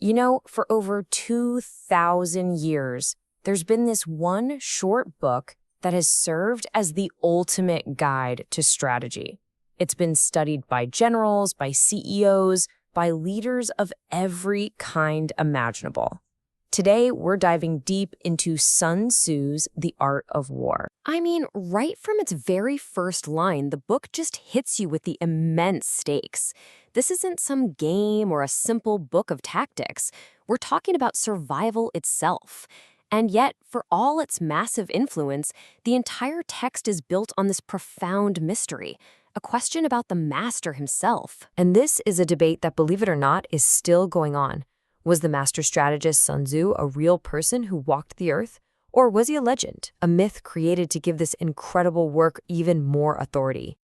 You know, for over 2,000 years, there's been this one short book that has served as the ultimate guide to strategy. It's been studied by generals, by CEOs, by leaders of every kind imaginable. Today, we're diving deep into Sun Tzu's The Art of War. I mean, right from its very first line, the book just hits you with the immense stakes. This isn't some game or a simple book of tactics. We're talking about survival itself. And yet, for all its massive influence, the entire text is built on this profound mystery, a question about the master himself. And this is a debate that, believe it or not, is still going on. Was the master strategist Sun Tzu a real person who walked the earth? Or was he a legend, a myth created to give this incredible work even more authority?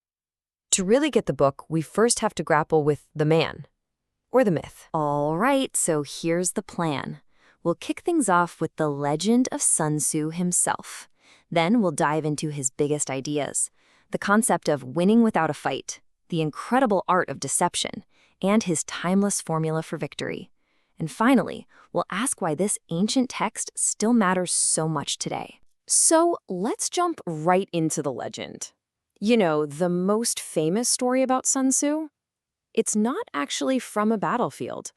To really get the book, we first have to grapple with the man, or the myth. All right, so here's the plan. We'll kick things off with the legend of Sun Tzu himself. Then we'll dive into his biggest ideas, the concept of winning without a fight, the incredible art of deception, and his timeless formula for victory. And finally, we'll ask why this ancient text still matters so much today. So let's jump right into the legend. You know, the most famous story about Sun Tzu? It's not actually from a battlefield.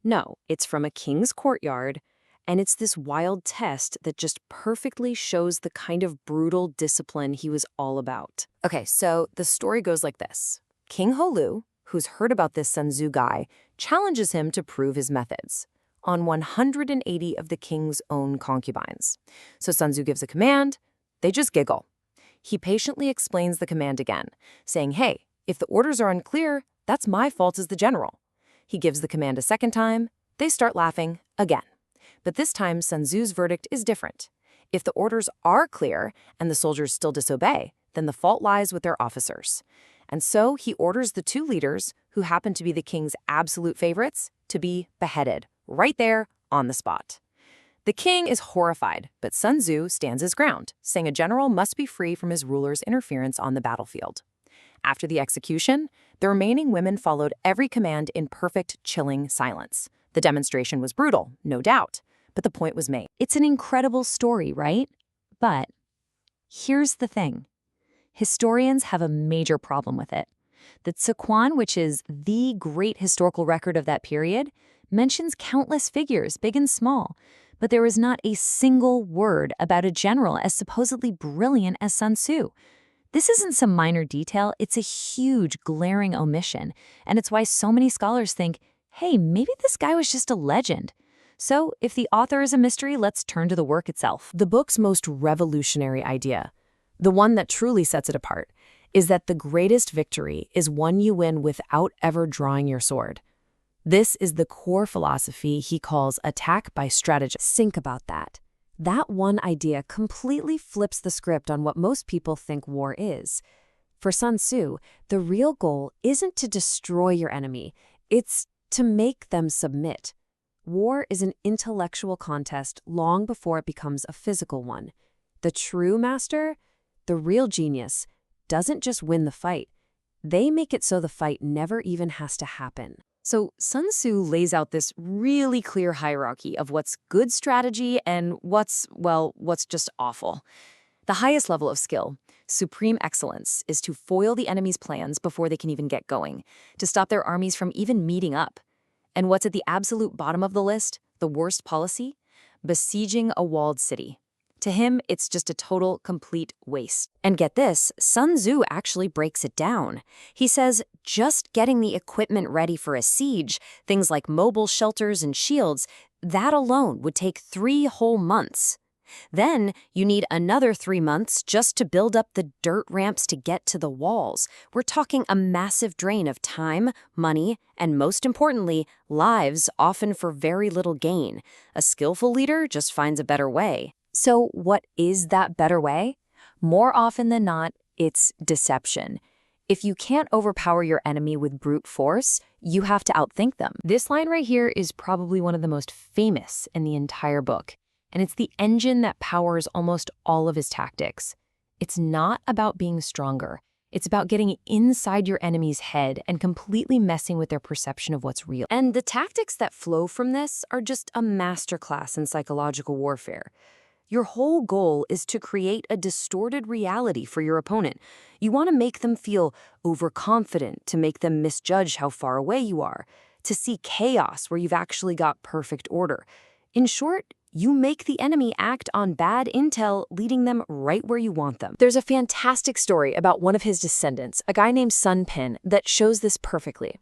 No, it's from a king's courtyard, and it's this wild test that just perfectly shows the kind of brutal discipline he was all about. Okay, so the story goes like this. King Holu, who's heard about this Sun Tzu guy, challenges him to prove his methods on 180 of the king's own concubines. So Sun Tzu gives a command, they just giggle. He patiently explains the command again, saying, hey, if the orders are unclear, that's my fault as the general. He gives the command a second time, they start laughing again. But this time, Sun Tzu's verdict is different. If the orders are clear and the soldiers still disobey, then the fault lies with their officers. And so he orders the two leaders, who happen to be the king's absolute favorites, to be beheaded, right there on the spot. The king is horrified, but Sun Tzu stands his ground, saying a general must be free from his ruler's interference on the battlefield. After the execution, the remaining women followed every command in perfect, chilling silence. The demonstration was brutal, no doubt, but the point was made. It's an incredible story, right? But here's the thing. Historians have a major problem with it. The Tzuquan, which is the great historical record of that period, mentions countless figures, big and small, but there is not a single word about a general as supposedly brilliant as Sun Tzu. This isn't some minor detail, it's a huge, glaring omission, and it's why so many scholars think, hey, maybe this guy was just a legend. So, if the author is a mystery, let's turn to the work itself. The book's most revolutionary idea, the one that truly sets it apart, is that the greatest victory is one you win without ever drawing your sword. This is the core philosophy he calls attack by strategy. Think about that. That one idea completely flips the script on what most people think war is. For Sun Tzu, the real goal isn't to destroy your enemy, it's to make them submit. War is an intellectual contest long before it becomes a physical one. The true master, the real genius, doesn't just win the fight. They make it so the fight never even has to happen. So Sun Tzu lays out this really clear hierarchy of what's good strategy and what's just awful. The highest level of skill, supreme excellence, is to foil the enemy's plans before they can even get going, to stop their armies from even meeting up. And what's at the absolute bottom of the list, the worst policy? Besieging a walled city. To him, it's just a total, complete waste. And get this, Sun Tzu actually breaks it down. He says just getting the equipment ready for a siege, things like mobile shelters and shields, that alone would take 3 whole months. Then you need another 3 months just to build up the dirt ramps to get to the walls. We're talking a massive drain of time, money, and most importantly, lives, often for very little gain. A skillful leader just finds a better way. So what is that better way? More often than not, it's deception. If you can't overpower your enemy with brute force, you have to outthink them. This line right here is probably one of the most famous in the entire book, and it's the engine that powers almost all of his tactics. It's not about being stronger. It's about getting inside your enemy's head and completely messing with their perception of what's real. And the tactics that flow from this are just a masterclass in psychological warfare. Your whole goal is to create a distorted reality for your opponent. You want to make them feel overconfident, to make them misjudge how far away you are, to see chaos where you've actually got perfect order. In short, you make the enemy act on bad intel, leading them right where you want them. There's a fantastic story about one of his descendants, a guy named Sun Pin, that shows this perfectly.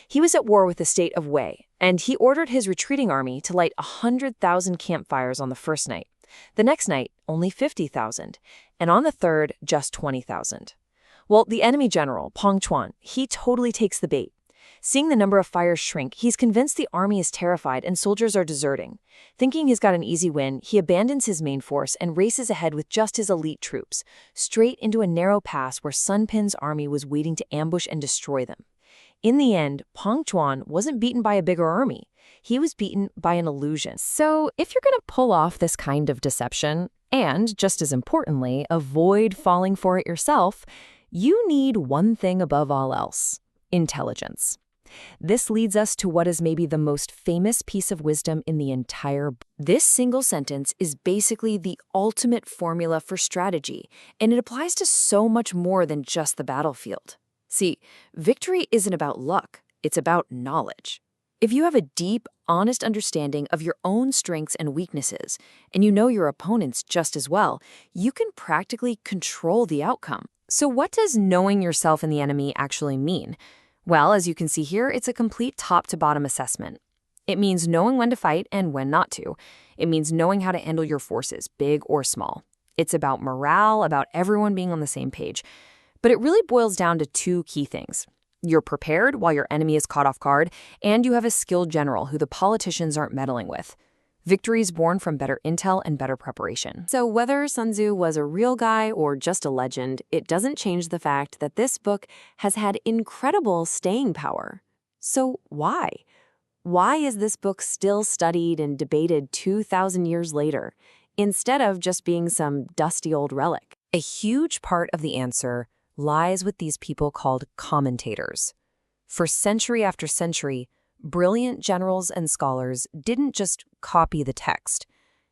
He was at war with the state of Wei, and he ordered his retreating army to light 100,000 campfires on the first night. The next night, only 50,000, and on the third, just 20,000. Well, the enemy general, Pong Chuan, he totally takes the bait. Seeing the number of fires shrink, he's convinced the army is terrified and soldiers are deserting. Thinking he's got an easy win, he abandons his main force and races ahead with just his elite troops, straight into a narrow pass where Sun Pin's army was waiting to ambush and destroy them. In the end, Pong Chuan wasn't beaten by a bigger army. He was beaten by an illusion. So if you're going to pull off this kind of deception, and just as importantly, avoid falling for it yourself, you need one thing above all else: intelligence. This leads us to what is maybe the most famous piece of wisdom in the entire book. This single sentence is basically the ultimate formula for strategy, and it applies to so much more than just the battlefield. See, victory isn't about luck, it's about knowledge. If you have a deep, honest understanding of your own strengths and weaknesses, and you know your opponents just as well, you can practically control the outcome. So what does knowing yourself and the enemy actually mean? Well, as you can see here, it's a complete top-to-bottom assessment. It means knowing when to fight and when not to. It means knowing how to handle your forces, big or small. It's about morale, about everyone being on the same page. But it really boils down to two key things. You're prepared while your enemy is caught off guard, and you have a skilled general who the politicians aren't meddling with. Victory is born from better intel and better preparation. So whether Sun Tzu was a real guy or just a legend, it doesn't change the fact that this book has had incredible staying power. So why? Why is this book still studied and debated 2,000 years later, instead of just being some dusty old relic? A huge part of the answer lies with these people called commentators. For century after century, brilliant generals and scholars didn't just copy the text.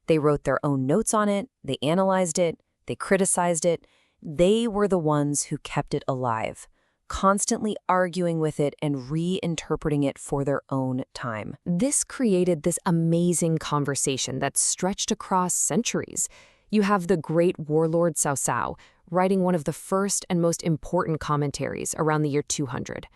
They wrote their own notes on it, they analyzed it, they criticized it. They were the ones who kept it alive, constantly arguing with it and reinterpreting it for their own time. This created this amazing conversation that stretched across centuries. You have the great warlord Cao Cao writing one of the first and most important commentaries around the year 200.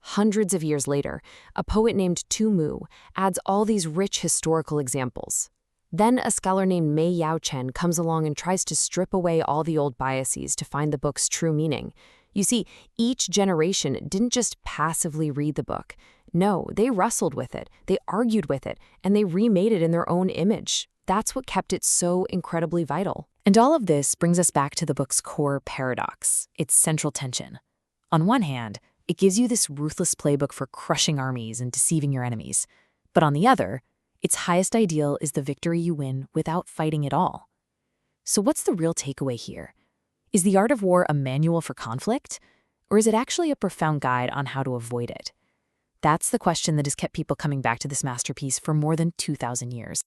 Hundreds of years later, a poet named Tu Mu adds all these rich historical examples. Then a scholar named Mei Yao Chen comes along and tries to strip away all the old biases to find the book's true meaning. You see, each generation didn't just passively read the book. No, they wrestled with it, they argued with it, and they remade it in their own image. That's what kept it so incredibly vital. And all of this brings us back to the book's core paradox, its central tension. On one hand, it gives you this ruthless playbook for crushing armies and deceiving your enemies. But on the other, its highest ideal is the victory you win without fighting at all. So what's the real takeaway here? Is the art of war a manual for conflict? Or is it actually a profound guide on how to avoid it? That's the question that has kept people coming back to this masterpiece for more than 2,000 years.